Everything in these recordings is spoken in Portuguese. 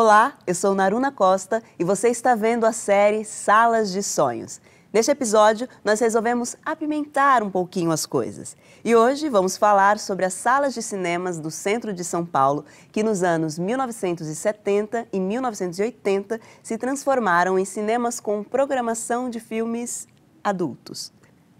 Olá, eu sou Naruna Costa e você está vendo a série Salas de Sonhos. Neste episódio, nós resolvemos apimentar um pouquinho as coisas. E hoje vamos falar sobre as salas de cinemas do centro de São Paulo, que nos anos 1970 e 1980 se transformaram em cinemas com programação de filmes adultos.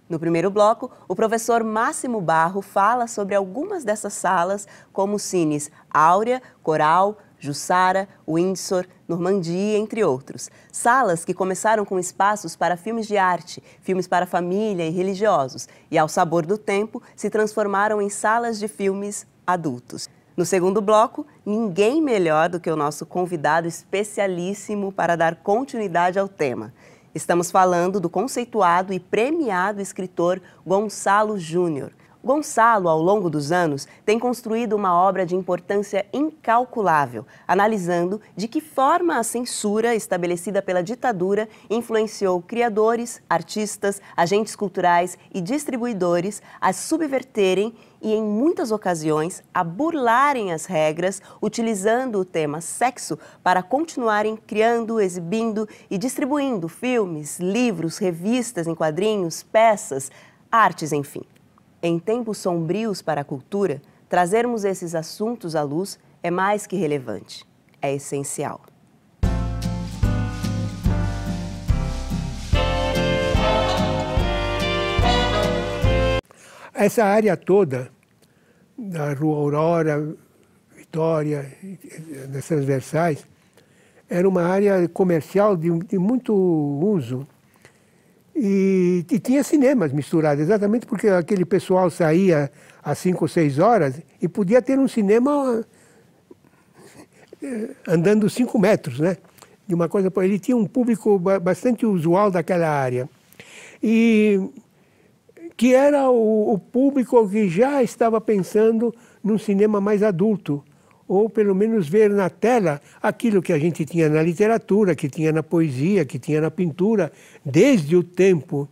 No primeiro bloco, o professor Máximo Barro fala sobre algumas dessas salas, como os cines Áurea, Coral, Jussara, Windsor, Normandia, entre outros. Salas que começaram com espaços para filmes de arte, filmes para família e religiosos, e ao sabor do tempo se transformaram em salas de filmes adultos. No segundo bloco, ninguém melhor do que o nosso convidado especialíssimo para dar continuidade ao tema. Estamos falando do conceituado e premiado escritor Gonçalo Júnior. Gonçalo, ao longo dos anos, tem construído uma obra de importância incalculável, analisando de que forma a censura estabelecida pela ditadura influenciou criadores, artistas, agentes culturais e distribuidores a subverterem e, em muitas ocasiões, a burlarem as regras, utilizando o tema sexo para continuarem criando, exibindo e distribuindo filmes, livros, revistas em quadrinhos, peças, artes, enfim. Em tempos sombrios para a cultura, trazermos esses assuntos à luz é mais que relevante, é essencial. Essa área toda, da Rua Aurora, Vitória, das transversais, era uma área comercial de muito uso. E tinha cinemas misturados, exatamente porque aquele pessoal saía às 5 ou 6 horas e podia ter um cinema andando 5 metros, né? De uma coisa, ele tinha um público bastante usual daquela área. E que era o público que já estava pensando num cinema mais adulto, ou pelo menos ver na tela aquilo que a gente tinha na literatura, que tinha na poesia, que tinha na pintura, desde o tempo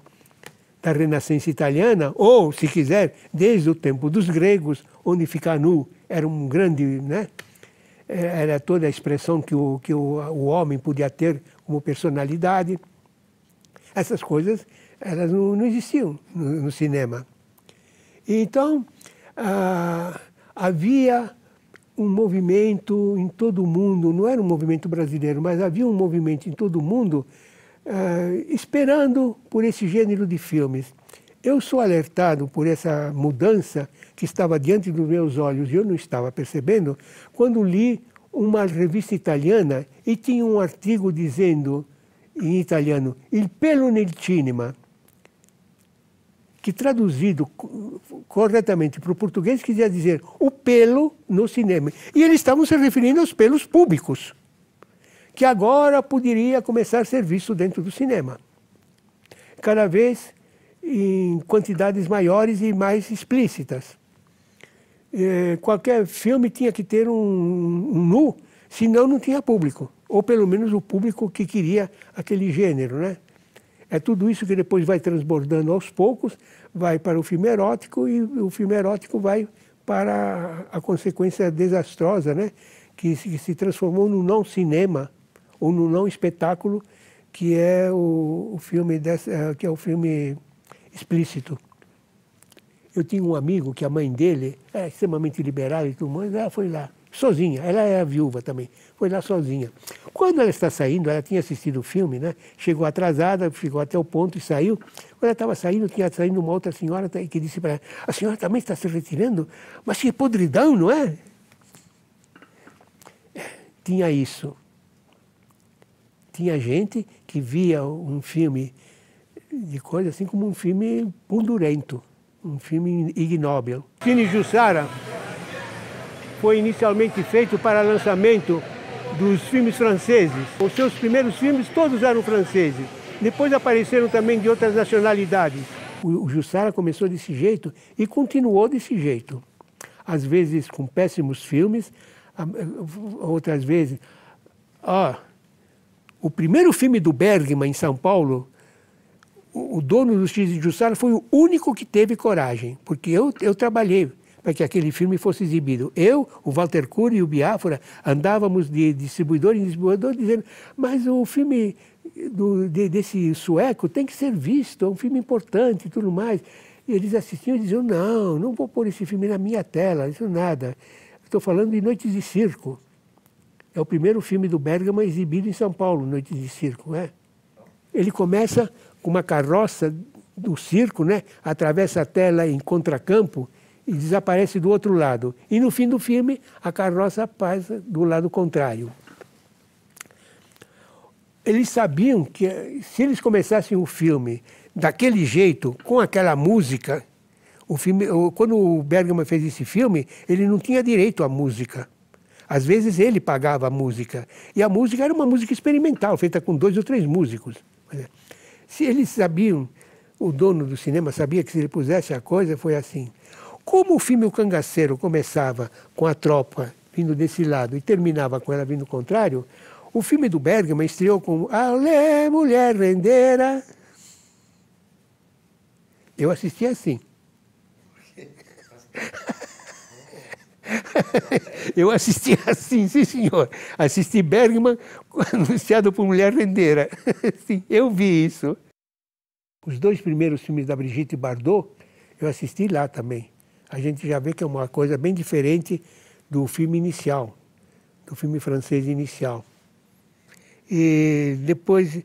da Renascença italiana, ou, se quiser, desde o tempo dos gregos, onde ficar nu era um grande, né? Era toda a expressão que o homem podia ter como personalidade. Essas coisas, elas não existiam no cinema. Então, havia um movimento em todo o mundo, não era um movimento brasileiro, mas havia um movimento em todo o mundo esperando por esse gênero de filmes. Eu sou alertado por essa mudança que estava diante dos meus olhos e eu não estava percebendo quando li uma revista italiana e tinha um artigo dizendo, em italiano, Il pelo nel cinema, que traduzido corretamente para o português queria dizer o pelo no cinema. E eles estavam se referindo aos pelos públicos, que agora poderia começar a ser visto dentro do cinema. Cada vez em quantidades maiores e mais explícitas. Qualquer filme tinha que ter um nu, senão não tinha público. Ou pelo menos o público que queria aquele gênero, né? É tudo isso que depois vai transbordando aos poucos, vai para o filme erótico e o filme erótico vai para a consequência desastrosa, né? Que se transformou no não cinema ou no não espetáculo, que é o filme que é o filme explícito. Eu tinha um amigo que a mãe dele é extremamente liberal e tudo mais, ela foi lá. Sozinha, ela era viúva também, foi lá sozinha. Quando ela está saindo, ela tinha assistido o filme, né? Chegou atrasada, chegou até o ponto e saiu. Quando ela estava saindo, tinha saído uma outra senhora que disse para ela, a senhora também está se retirando? Mas que podridão, não é? Tinha isso. Tinha gente que via um filme de coisa assim como um filme pundurento, um filme ignóbil. Cine Jussara foi inicialmente feito para lançamento dos filmes franceses. Os seus primeiros filmes todos eram franceses. Depois apareceram também de outras nacionalidades. O Jussara começou desse jeito e continuou desse jeito. Às vezes com péssimos filmes, outras vezes... o primeiro filme do Bergman em São Paulo, o dono do Cine Jussara foi o único que teve coragem, porque eu trabalhei para que aquele filme fosse exibido. Eu, o Walter Cury e o Biafra andávamos de distribuidor em distribuidor dizendo, mas o filme desse sueco tem que ser visto, é um filme importante e tudo mais. E eles assistiam e diziam, não vou pôr esse filme na minha tela, isso nada. Estou falando de Noites de Circo. É o primeiro filme do Bergman exibido em São Paulo, Noites de Circo. Né? Ele começa com uma carroça do circo, né? Atravessa a tela em contracampo e desaparece do outro lado. E no fim do filme, a carroça passa do lado contrário. Eles sabiam que se eles começassem o filme daquele jeito, com aquela música, quando o Bergman fez esse filme, ele não tinha direito à música. Às vezes ele pagava a música. E a música era uma música experimental, feita com 2 ou 3 músicos. Se eles sabiam, o dono do cinema sabia que se ele pusesse a coisa, foi assim. Como o filme O Cangaceiro começava com a tropa vindo desse lado e terminava com ela vindo do contrário, o filme do Bergman estreou com Alê, mulher rendeira. Eu assisti assim. Eu assisti assim, sim senhor. Assisti Bergman anunciado por Mulher Rendeira. Sim, eu vi isso. Os 2 primeiros filmes da Brigitte Bardot, eu assisti lá também. A gente já vê que é uma coisa bem diferente do filme inicial, do filme francês inicial. E depois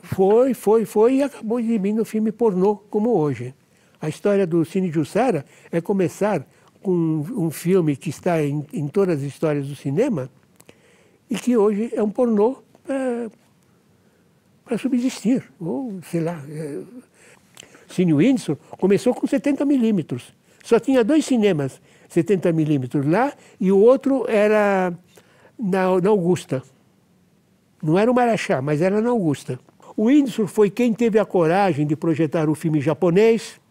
foi e acabou exibindo o filme pornô, como hoje. A história do Cine Jussara é começar com um filme que está em todas as histórias do cinema e que hoje é um pornô para subsistir. Ou, sei lá, Cine Windsor começou com 70 milímetros. Só tinha 2 cinemas 70 milímetros lá e o outro era na Augusta. Não era o Marachá, mas era na Augusta. O Windsor foi quem teve a coragem de projetar o filme japonês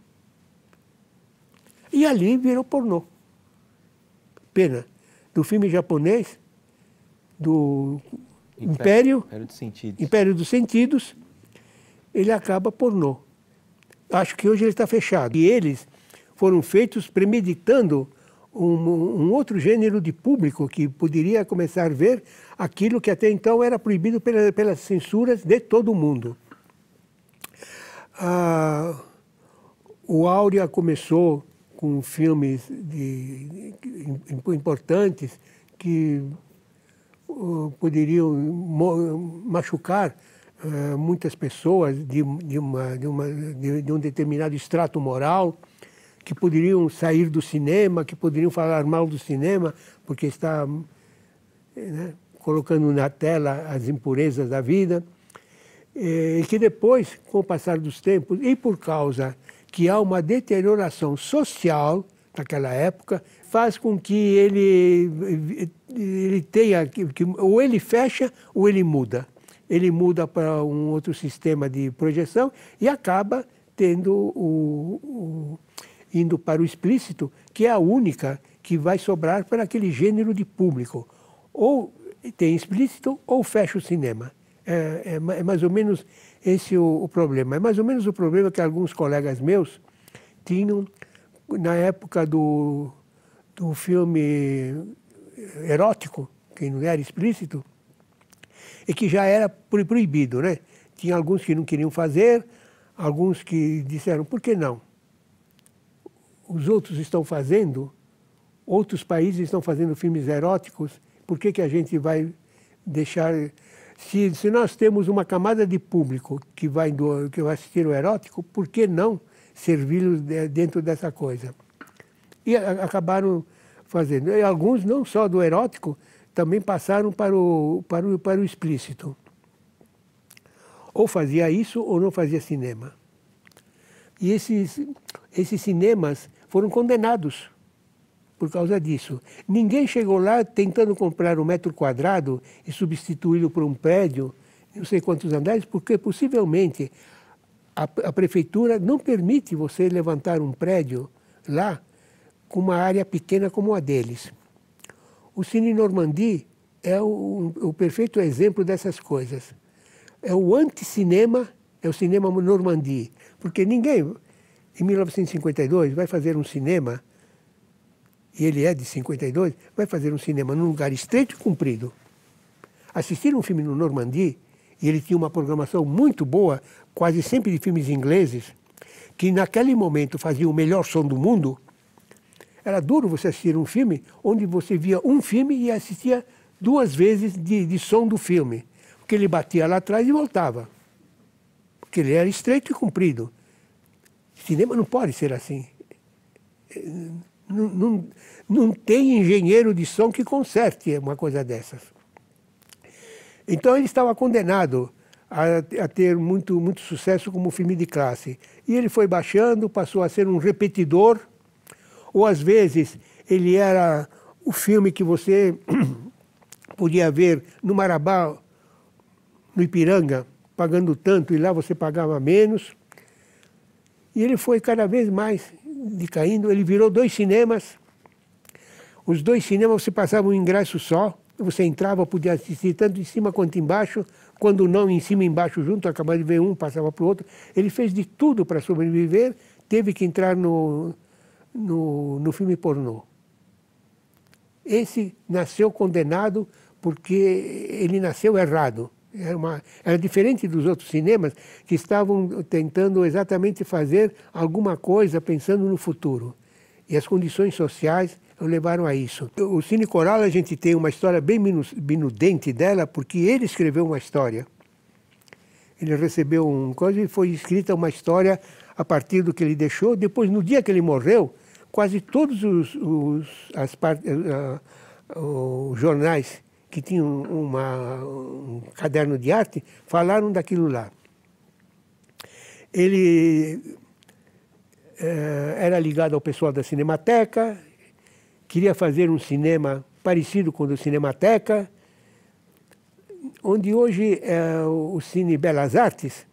e ali virou pornô. Pena. Do filme japonês, do Império dos Sentidos, ele acaba pornô. Acho que hoje ele está fechado. E eles foram feitos premeditando um outro gênero de público que poderia começar a ver aquilo que até então era proibido pelas censuras de todo o mundo. O Áurea começou com filmes importantes que poderiam machucar muitas pessoas de um determinado extrato moral, que poderiam sair do cinema, que poderiam falar mal do cinema, porque está colocando na tela as impurezas da vida, e que depois, com o passar dos tempos, e por causa que há uma deterioração social naquela época, faz com que ele tenha, ou ele fecha ou ele muda. Ele muda para um outro sistema de projeção e acaba indo para o explícito, que é a única que vai sobrar para aquele gênero de público. Ou tem explícito ou fecha o cinema. É mais ou menos esse o problema. É mais ou menos o problema que alguns colegas meus tinham na época do filme erótico, que não era explícito, e que já era proibido, né? Tinha alguns que não queriam fazer, alguns que disseram, por que não? Os outros estão fazendo, outros países estão fazendo filmes eróticos, por que a gente vai deixar... Se nós temos uma camada de público que vai assistir o erótico, por que não servi-los dentro dessa coisa? E acabaram fazendo. E alguns, não só do erótico, também passaram para o explícito. Ou fazia isso ou não fazia cinema. E esses cinemas foram condenados por causa disso. Ninguém chegou lá tentando comprar 1 metro quadrado e substituí-lo por um prédio, não sei quantos andares, porque possivelmente a prefeitura não permite você levantar um prédio lá com uma área pequena como a deles. O Cine Normandie é o perfeito exemplo dessas coisas. É o anticinema, é o cinema Normandie. Porque ninguém, em 1952, vai fazer um cinema e ele é de 52, vai fazer um cinema num lugar estreito e comprido. Assistir um filme no Normandie, e ele tinha uma programação muito boa, quase sempre de filmes ingleses, que naquele momento faziam o melhor som do mundo. Era duro você assistir um filme onde você via um filme e assistia 2 vezes de som do filme. Porque ele batia lá atrás e voltava. Porque ele era estreito e comprido. Cinema não pode ser assim. Não tem engenheiro de som que conserte uma coisa dessas. Então ele estava condenado a ter muito sucesso como filme de classe. E ele foi baixando, passou a ser um repetidor, ou às vezes ele era o filme que você podia ver no Marabá, no Ipiranga, pagando tanto, e lá você pagava menos. E ele foi cada vez mais decaindo, ele virou 2 cinemas. Os 2 cinemas você passava um ingresso só, você entrava, podia assistir tanto em cima quanto embaixo, quando não em cima e embaixo junto, acabava de ver um, passava para o outro. Ele fez de tudo para sobreviver, teve que entrar no filme pornô. Esse nasceu condenado porque ele nasceu errado. Era diferente dos outros cinemas que estavam tentando exatamente fazer alguma coisa pensando no futuro. E as condições sociais o levaram a isso. O Cine Coral, a gente tem uma história bem minudente dela, porque ele escreveu uma história. Ele recebeu uma coisa e foi escrita uma história a partir do que ele deixou. Depois, no dia que ele morreu, quase todos os jornais que tinham um caderno de arte falaram daquilo lá. Ele era ligado ao pessoal da Cinemateca, queria fazer um cinema parecido com o do Cinemateca, onde hoje o Cine Belas Artes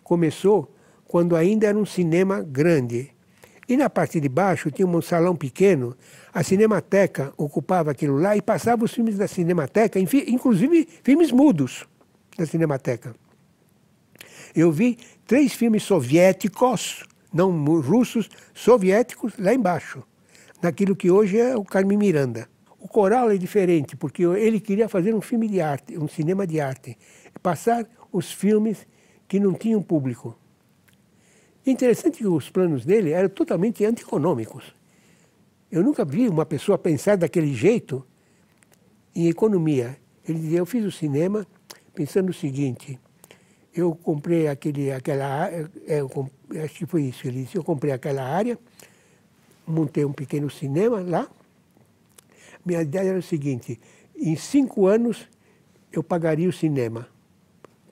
começou quando ainda era um cinema grande. E na parte de baixo tinha um salão pequeno, a Cinemateca ocupava aquilo lá e passava os filmes da Cinemateca, inclusive filmes mudos da Cinemateca. Eu vi 3 filmes soviéticos, não russos, soviéticos, lá embaixo, naquilo que hoje é o Carmen Miranda. O Coral é diferente, porque ele queria fazer um filme de arte, um cinema de arte, passar os filmes que não tinham público. Interessante que os planos dele eram totalmente antieconômicos. Eu nunca vi uma pessoa pensar daquele jeito em economia. Ele dizia, eu fiz o cinema pensando o seguinte, eu comprei aquela área, acho que foi isso, ele disse, eu comprei aquela área, montei um pequeno cinema lá. Minha ideia era o seguinte, em 5 anos eu pagaria o cinema.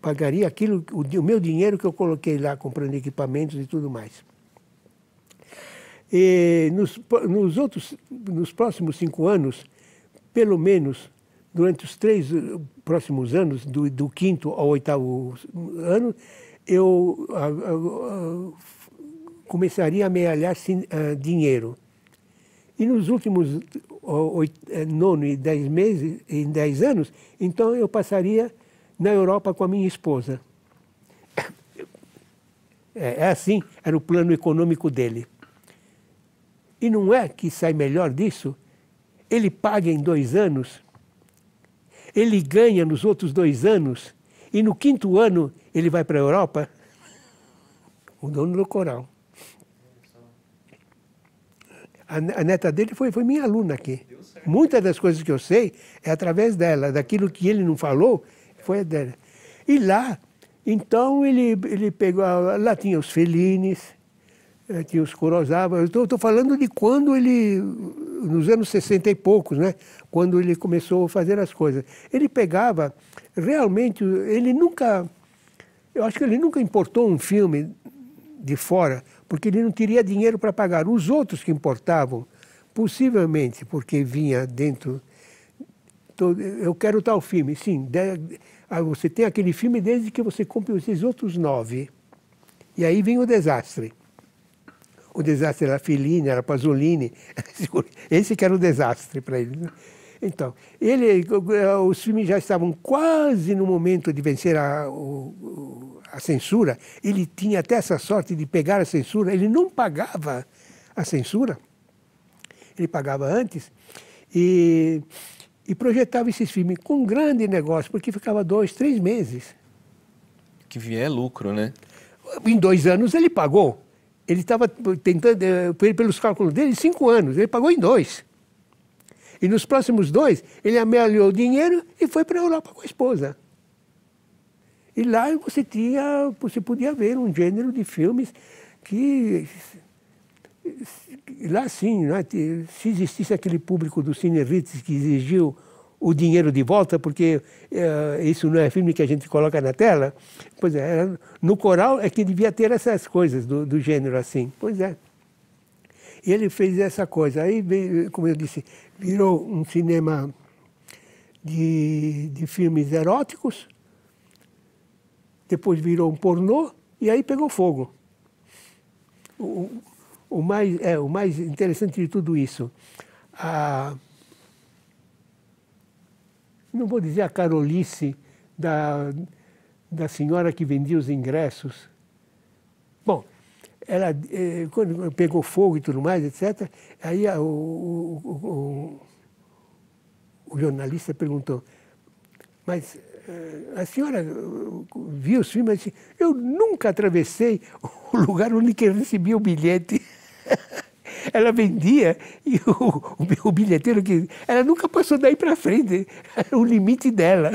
Pagaria aquilo, o meu dinheiro que eu coloquei lá, comprando equipamentos e tudo mais. E nos próximos 5 anos, pelo menos durante os 3 próximos anos, do 5º ao 8º ano, eu começaria a amealhar dinheiro. E nos últimos 9 e 10 meses, em 10 anos, então eu passaria na Europa com a minha esposa. Assim, era o plano econômico dele. E não é que sai melhor disso? Ele paga em 2 anos, ele ganha nos outros 2 anos, e no 5º ano ele vai para a Europa, o dono do Coral. A neta dele foi minha aluna aqui. Muitas das coisas que eu sei é através dela, daquilo que ele não falou, foi dela. E lá, então, ele pegou, lá tinha os Fellini, tinha os Kurosawa. Eu estou falando de quando ele, nos anos 60 e poucos, né? Quando ele começou a fazer as coisas. Ele pegava, realmente, eu acho que ele nunca importou um filme de fora, porque ele não teria dinheiro para pagar. Os outros que importavam, possivelmente porque vinha dentro, eu quero tal filme, sim, você tem aquele filme desde que você compre esses outros 9. E aí vem o desastre. O desastre era Fellini, era Pasolini, esse que era o desastre para ele. Então, os filmes já estavam quase no momento de vencer a censura. Ele tinha até essa sorte de pegar a censura, ele não pagava a censura. ele pagava antes, e projetava esses filmes com um grande negócio, porque ficava 2, 3 meses. Que vier lucro, né? Em 2 anos ele pagou. Ele estava tentando, pelos cálculos dele, 5 anos. Ele pagou em 2. E nos próximos 2, ele amealhou o dinheiro e foi para a Europa com a esposa. E lá você podia ver um gênero de filmes que... Lá sim, né, se existisse aquele público do Cine Ritz que exigiu o dinheiro de volta, porque isso não é filme que a gente coloca na tela, pois é, no Coral é que devia ter essas coisas do gênero assim, pois é. E ele fez essa coisa, aí, como eu disse, virou um cinema de filmes eróticos, depois virou um pornô, e aí pegou fogo. O mais interessante de tudo isso, não vou dizer a carolice da senhora que vendia os ingressos. Bom, ela, quando pegou fogo e tudo mais, etc., aí o jornalista perguntou, mas a senhora viu os filmes? Disse, eu nunca atravessei o lugar onde eu recebia o bilhete. Ela vendia e o bilheteiro, ela nunca passou daí para frente, era o limite dela.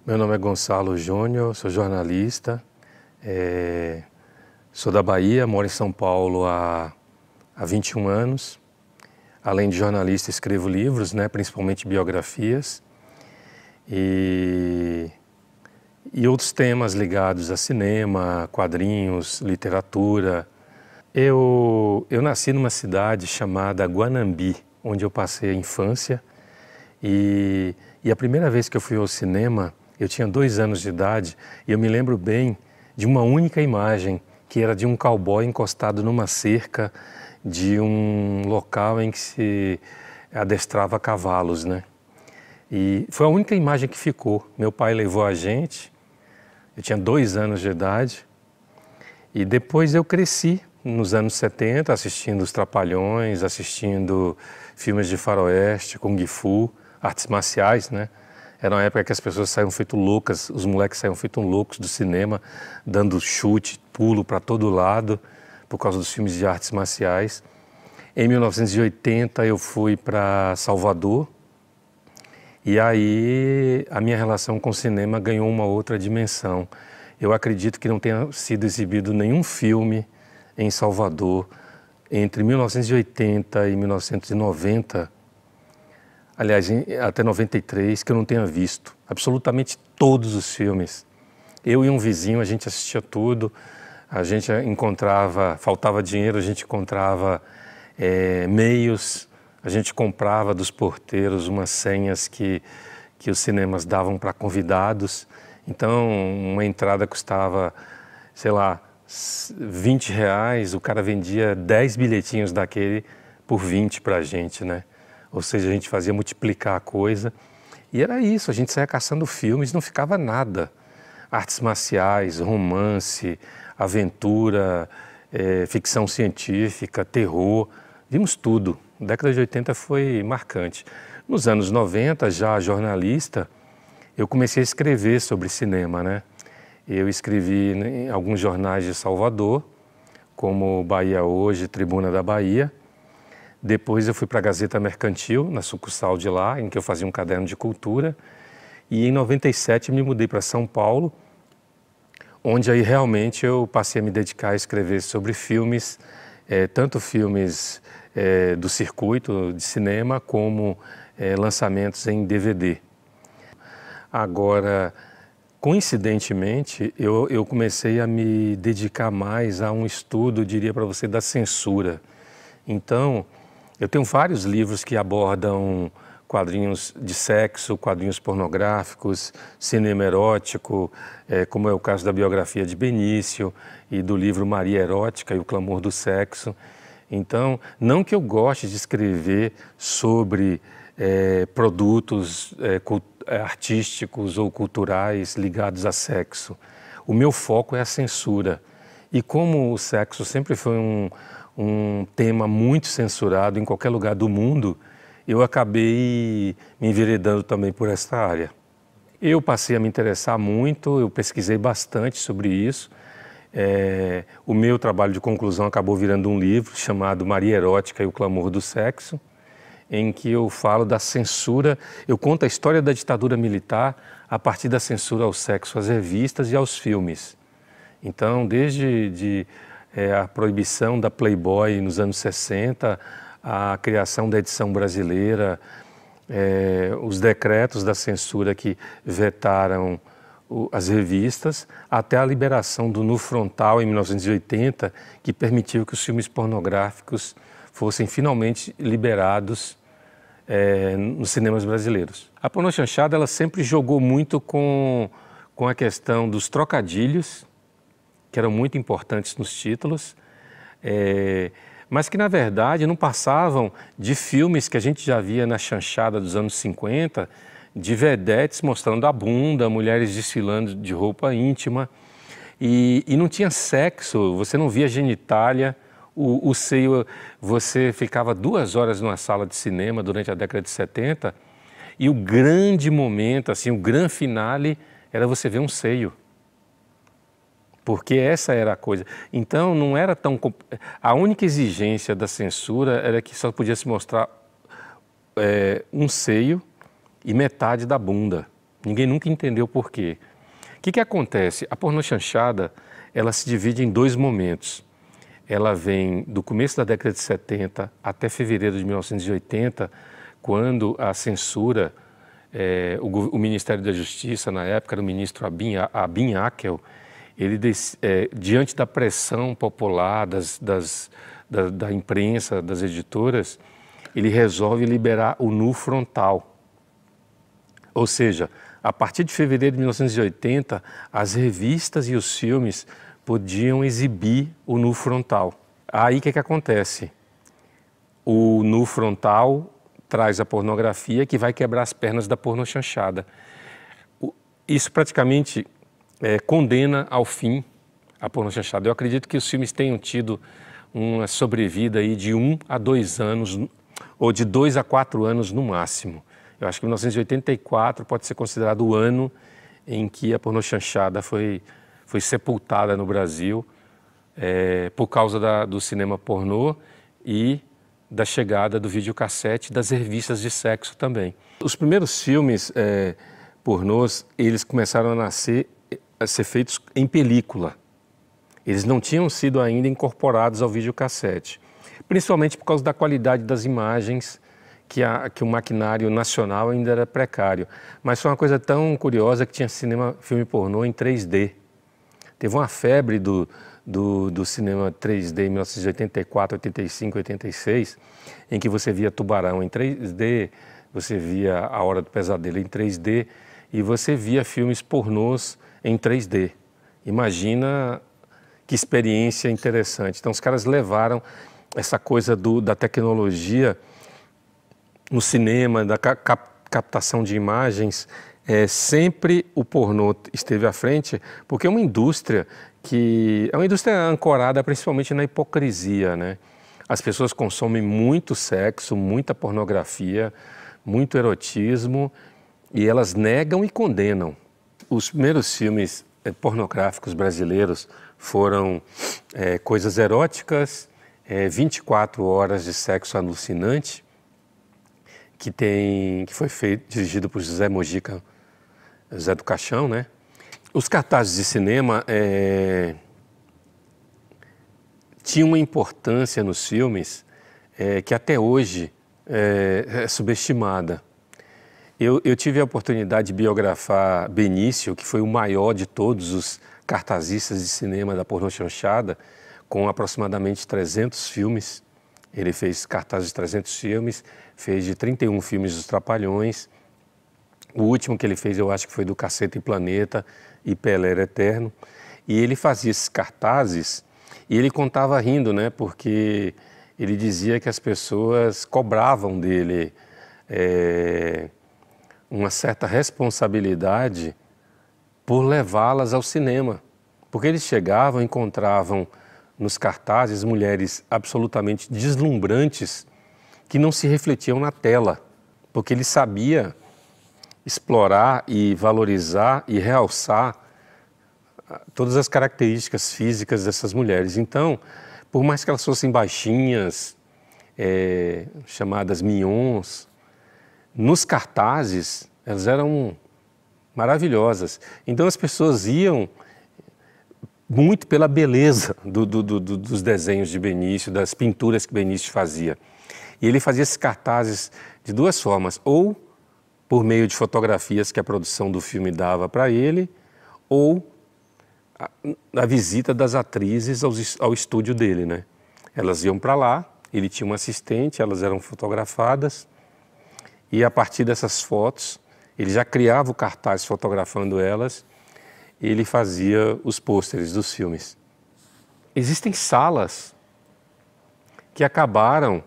Meu nome é Gonçalo Júnior, sou jornalista, sou da Bahia, moro em São Paulo há 21 anos. Além de jornalista, escrevo livros, né, principalmente biografias e outros temas ligados a cinema, quadrinhos, literatura. Eu nasci numa cidade chamada Guanambi, onde eu passei a infância e a primeira vez que eu fui ao cinema, eu tinha 2 anos de idade e eu me lembro bem de uma única imagem, que era de um cowboy encostado numa cerca de um local em que se adestrava cavalos, né? E foi a única imagem que ficou. Meu pai levou a gente, eu tinha 2 anos de idade, e depois eu cresci nos anos 70 assistindo Os Trapalhões, assistindo filmes de faroeste, Kung Fu, artes marciais, né? Era uma época que as pessoas saíam feito loucas, os moleques saíam feito loucos do cinema, dando chute, pulo para todo lado, por causa dos filmes de artes marciais. Em 1980 eu fui para Salvador e aí a minha relação com o cinema ganhou uma outra dimensão. Eu acredito que não tenha sido exibido nenhum filme em Salvador entre 1980 e 1990, aliás, até 93, que eu não tenha visto. Absolutamente todos os filmes. Eu e um vizinho, a gente assistia tudo, a gente encontrava, faltava dinheiro, a gente encontrava meios, a gente comprava dos porteiros umas senhas que os cinemas davam para convidados. Então, uma entrada custava, sei lá, R$20, o cara vendia 10 bilhetinhos daquele por 20 para a gente, né? Ou seja, a gente fazia multiplicar a coisa. E era isso, a gente saía caçando filmes, não ficava nada. Artes marciais, romance, aventura, ficção científica, terror, vimos tudo. A década de 80 foi marcante. Nos anos 90, já jornalista, eu comecei a escrever sobre cinema, né? Eu escrevi em alguns jornais de Salvador, como Bahia Hoje, Tribuna da Bahia. Depois eu fui para a Gazeta Mercantil, na sucursal de lá, em que eu fazia um caderno de cultura. E em 97 me mudei para São Paulo, onde aí realmente eu passei a me dedicar a escrever sobre filmes, tanto filmes do circuito de cinema, como lançamentos em DVD. Agora, coincidentemente, eu comecei a me dedicar mais a um estudo, eu diria para você, da censura. Então, eu tenho vários livros que abordam quadrinhos de sexo, quadrinhos pornográficos, cinema erótico, como é o caso da biografia de Benício e do livro Maria Erótica e o Clamor do Sexo. Então, não que eu goste de escrever sobre produtos artísticos ou culturais ligados a sexo. O meu foco é a censura. E como o sexo sempre foi um tema muito censurado em qualquer lugar do mundo, eu acabei me enveredando também por essa área. Eu passei a me interessar muito, eu pesquisei bastante sobre isso. O meu trabalho de conclusão acabou virando um livro chamado Maria Erótica e o Clamor do Sexo, em que eu falo da censura, eu conto a história da ditadura militar a partir da censura ao sexo, às revistas e aos filmes. Então, desde a proibição da Playboy nos anos 60, a criação da edição brasileira, os decretos da censura que vetaram as revistas, até a liberação do nu frontal em 1980, que permitiu que os filmes pornográficos fossem finalmente liberados nos cinemas brasileiros. A pornochanchada ela sempre jogou muito com a questão dos trocadilhos, que eram muito importantes nos títulos, mas que na verdade não passavam de filmes que a gente já via na chanchada dos anos 50, de vedetes mostrando a bunda, mulheres desfilando de roupa íntima, e não tinha sexo, você não via genitália, o seio, você ficava 2 horas numa sala de cinema durante a década de 70, e o grande momento, assim, o grande finale era você ver um seio. Porque essa era a coisa. Então não era tão... A única exigência da censura era que só podia se mostrar um seio e metade da bunda. Ninguém nunca entendeu por quê. O que acontece? A pornochanchada, ela se divide em 2 momentos. Ela vem do começo da década de 70 até fevereiro de 1980, quando a censura, o Ministério da Justiça, na época era o ministro Abin Akel, ele, diante da pressão popular da imprensa, das editoras, ele resolve liberar o nu frontal. Ou seja, a partir de fevereiro de 1980, as revistas e os filmes podiam exibir o nu frontal. Aí o que acontece? O nu frontal traz a pornografia que vai quebrar as pernas da pornochanchada. Isso praticamente condena ao fim a pornochanchada. Eu acredito que os filmes tenham tido uma sobrevida aí de 1 a 2 anos, ou de 2 a 4 anos no máximo. Eu acho que 1984 pode ser considerado o ano em que a pornochanchada foi sepultada no Brasil por causa do cinema pornô e da chegada do videocassete e das revistas de sexo também. Os primeiros filmes pornôs, eles começaram a ser feitos em película. Eles não tinham sido ainda incorporados ao videocassete, principalmente por causa da qualidade das imagens, que o maquinário nacional ainda era precário. Mas foi uma coisa tão curiosa que tinha filme pornô em 3D. Teve uma febre do cinema 3D em 1984, 85, 86, em que você via Tubarão em 3D, você via A Hora do Pesadelo em 3D e você via filmes pornôs em 3D. Imagina que experiência interessante. Então os caras levaram essa coisa da tecnologia no cinema, da captação de imagens, sempre o pornô esteve à frente, porque é uma indústria que é uma indústria ancorada principalmente na hipocrisia, né? As pessoas consomem muito sexo, muita pornografia, muito erotismo, e elas negam e condenam. Os primeiros filmes pornográficos brasileiros foram Coisas Eróticas, 24 Horas de Sexo Alucinante, que foi dirigido por José Mojica, Zé do Caixão, né? Os cartazes de cinema tinham uma importância nos filmes que até hoje é subestimada. Eu tive a oportunidade de biografar Benício, que foi o maior de todos os cartazistas de cinema da pornochanchada, com aproximadamente 300 filmes. Ele fez cartazes de 300 filmes, fez de 31 filmes dos Trapalhões. O último que ele fez, eu acho que foi do Caceta e Planeta e Pelé Era Eterno. E ele fazia esses cartazes e ele contava rindo, né? Porque ele dizia que as pessoas cobravam dele uma certa responsabilidade por levá-las ao cinema. Porque eles chegavam e encontravam nos cartazes mulheres absolutamente deslumbrantes que não se refletiam na tela, porque ele sabia explorar e valorizar e realçar todas as características físicas dessas mulheres. Então, por mais que elas fossem baixinhas, chamadas mignons, nos cartazes elas eram maravilhosas. Então as pessoas iam muito pela beleza dos desenhos de Benício, das pinturas que Benício fazia. E ele fazia esses cartazes de duas formas, ou por meio de fotografias que a produção do filme dava para ele, ou a visita das atrizes ao estúdio dele, né? Elas iam para lá, ele tinha uma assistente, elas eram fotografadas, e a partir dessas fotos, ele já criava o cartaz fotografando elas, e ele fazia os pôsteres dos filmes. Existem salas que acabaram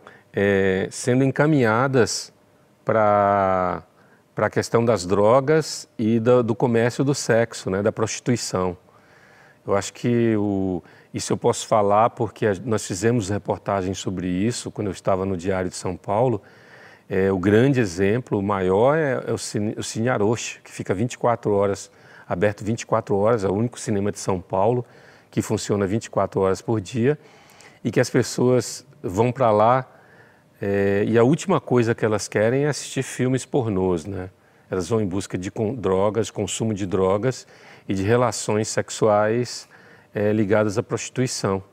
sendo encaminhadas para a questão das drogas e do comércio do sexo, né, da prostituição. Eu acho que isso eu posso falar porque nós fizemos reportagens sobre isso quando eu estava no Diário de São Paulo. O grande exemplo, o maior, é o Cine Aroche, que fica 24 horas, aberto 24 horas, é o único cinema de São Paulo que funciona 24 horas por dia e que as pessoas vão para lá e a última coisa que elas querem é assistir filmes pornôs, né? Elas vão em busca de drogas, consumo de drogas e de relações sexuais ligadas à prostituição.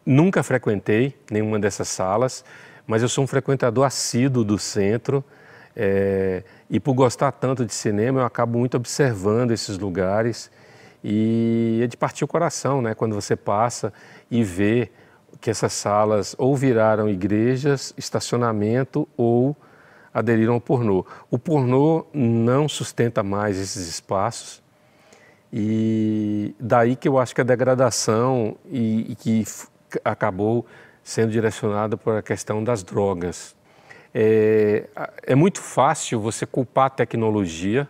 Nunca frequentei nenhuma dessas salas, mas eu sou um frequentador assíduo do centro e por gostar tanto de cinema eu acabo muito observando esses lugares e é de partir o coração, né? Quando você passa e vê que essas salas ou viraram igrejas, estacionamento ou aderiram ao pornô. O pornô não sustenta mais esses espaços e daí que eu acho que a degradação e que acabou sendo direcionada por a questão das drogas. É muito fácil você culpar a tecnologia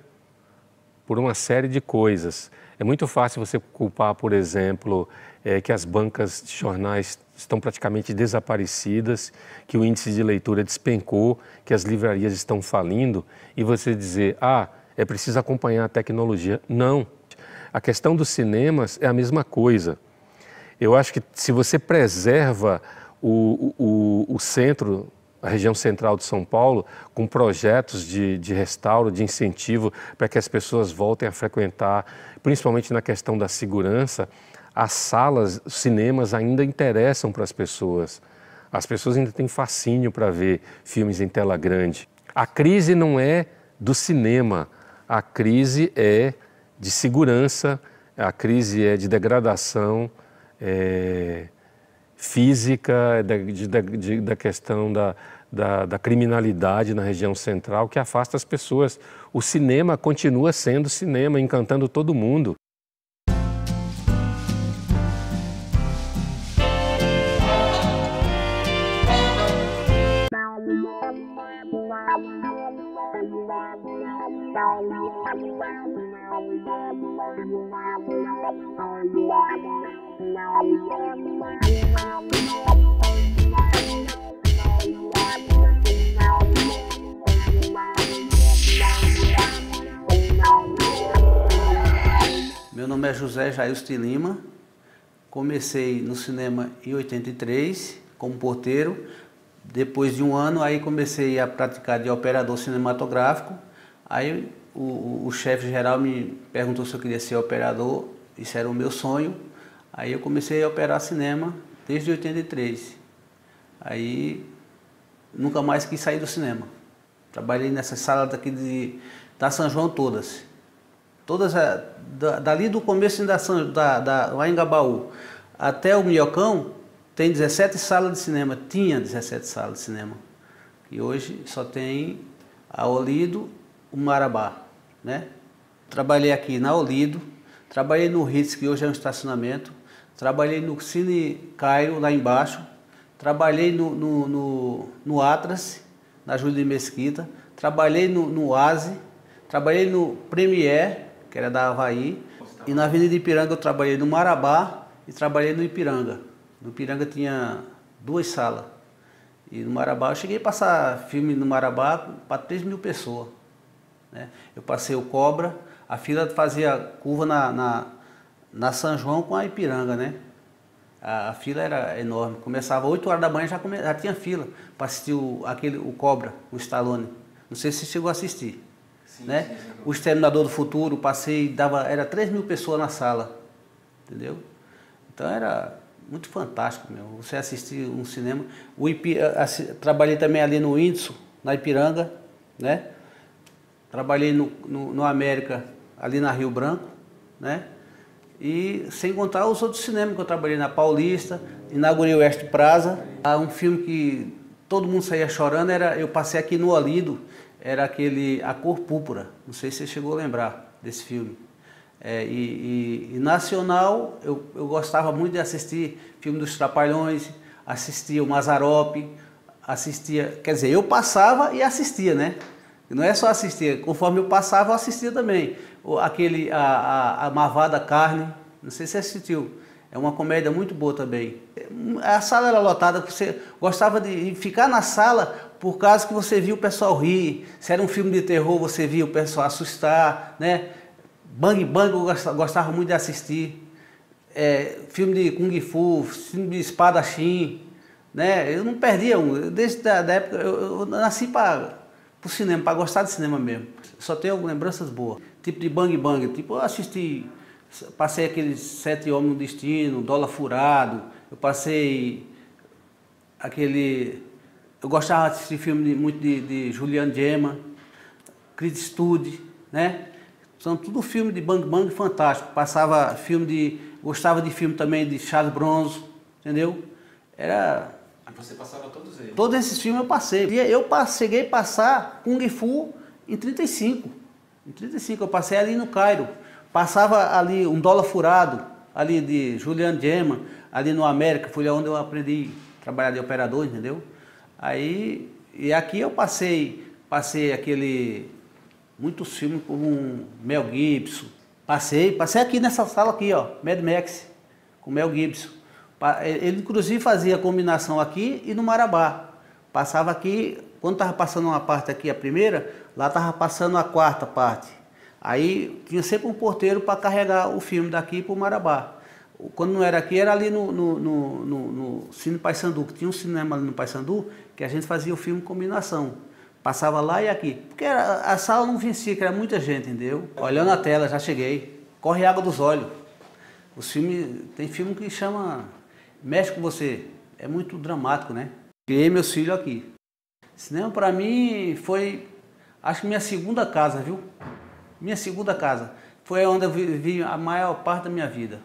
por uma série de coisas. É muito fácil você culpar, por exemplo, que as bancas de jornais estão praticamente desaparecidas, que o índice de leitura despencou, que as livrarias estão falindo, e você dizer, é preciso acompanhar a tecnologia. Não. A questão dos cinemas é a mesma coisa. Eu acho que se você preserva o centro, a região central de São Paulo, com projetos de restauro, de incentivo para que as pessoas voltem a frequentar, principalmente na questão da segurança, as salas, os cinemas ainda interessam para as pessoas. As pessoas ainda têm fascínio para ver filmes em tela grande. A crise não é do cinema, a crise é de segurança, a crise é de degradação física, da questão da criminalidade na região central que afasta as pessoas. O cinema continua sendo cinema, encantando todo mundo. Meu nome é José Jailson de Lima, comecei no cinema em 83 como porteiro. Depois de um ano, aí comecei a praticar de operador cinematográfico. Aí o chefe geral me perguntou se eu queria ser operador, isso era o meu sonho. Aí eu comecei a operar cinema desde 83. Aí nunca mais quis sair do cinema. Trabalhei nessa sala daqui da São João todas. Todas, dali do começo lá em Gabaú até o Minhocão, tem 17 salas de cinema, tinha 17 salas de cinema. E hoje só tem a Olido, o Marabá, né? Trabalhei aqui na Olido, trabalhei no Ritz, que hoje é um estacionamento, trabalhei no Cine Cairo, lá embaixo, trabalhei no Atlas, na Júlia de Mesquita, trabalhei no Oase, trabalhei no Premier, que era da Havaí, e na Avenida Ipiranga eu trabalhei no Marabá e trabalhei no Ipiranga. No Ipiranga tinha 2 salas. E no Marabá, eu cheguei a passar filme no Marabá para 3 mil pessoas. Né? Eu passei o Cobra, a fila fazia curva na São João com a Ipiranga, né? A fila era enorme. Começava 8 horas da manhã, já tinha fila para assistir o Cobra, o Stallone. Não sei se você chegou a assistir. Sim, né? Sim. O Exterminador do Futuro, passei, era 3 mil pessoas na sala. Entendeu? Então era muito fantástico, meu. Você assistir um cinema. Trabalhei também ali no Whindersson, na Ipiranga, né? Trabalhei no América, ali na Rio Branco, né? E sem contar os outros cinemas que eu trabalhei na Paulista, inaugurei o Oeste Plaza. Um filme que todo mundo saía chorando, eu passei aqui no Olido, era aquele A Cor Púrpura. Não sei se você chegou a lembrar desse filme. E nacional, eu gostava muito de assistir filme dos Trapalhões, assistia o Mazzaropi, quer dizer, eu passava e assistia, né? Não é só assistir, conforme eu passava, eu assistia também. A Marvada Carne, não sei se você assistiu, é uma comédia muito boa também. A sala era lotada, você gostava de ficar na sala por causa que você via o pessoal rir. Se era um filme de terror, você via o pessoal assustar, né? Bang Bang eu gostava muito de assistir. Filme de Kung Fu, filme de espadachim, né? Eu não perdia um. Desde a época, eu nasci para o cinema, para gostar de cinema mesmo. Só tenho lembranças boas. Tipo de Bang Bang, tipo, eu assisti, passei aqueles 7 Homens no Destino, Dólar Furado, eu passei eu gostava de assistir filme muito de Juliano Gemma, Creed Eastwood, né? São tudo filme de Bang Bang fantástico. Gostava de filme também de Charles Bronson, entendeu? Você passava todos eles? Todos esses filmes eu passei. Cheguei a passar Kung Fu em 35. Em 35 eu passei ali no Cairo. Passava ali um Dólar Furado, ali de Juliano Gemma, ali no América, foi onde eu aprendi a trabalhar de operador, entendeu? E aqui eu passei muitos filmes como Mel Gibson. Passei aqui nessa sala aqui, ó, Mad Max, com Mel Gibson. Ele inclusive fazia combinação aqui e no Marabá. Passava aqui, quando estava passando uma parte aqui, a primeira, lá estava passando a quarta parte. Aí tinha sempre um porteiro para carregar o filme daqui para o Marabá. Quando não era aqui, era ali no Cine Paissandu, que tinha um cinema ali no Paissandu, que a gente fazia o filme combinação. Passava lá e aqui. Porque a sala não vencia, que era muita gente, entendeu? Olhando a tela, já cheguei. Corre água dos olhos. Tem filme que chama... Mexe com você. É muito dramático, né? Criei meus filhos aqui. Cinema para mim foi, acho que minha segunda casa, viu? Minha segunda casa. Foi onde eu vivi a maior parte da minha vida.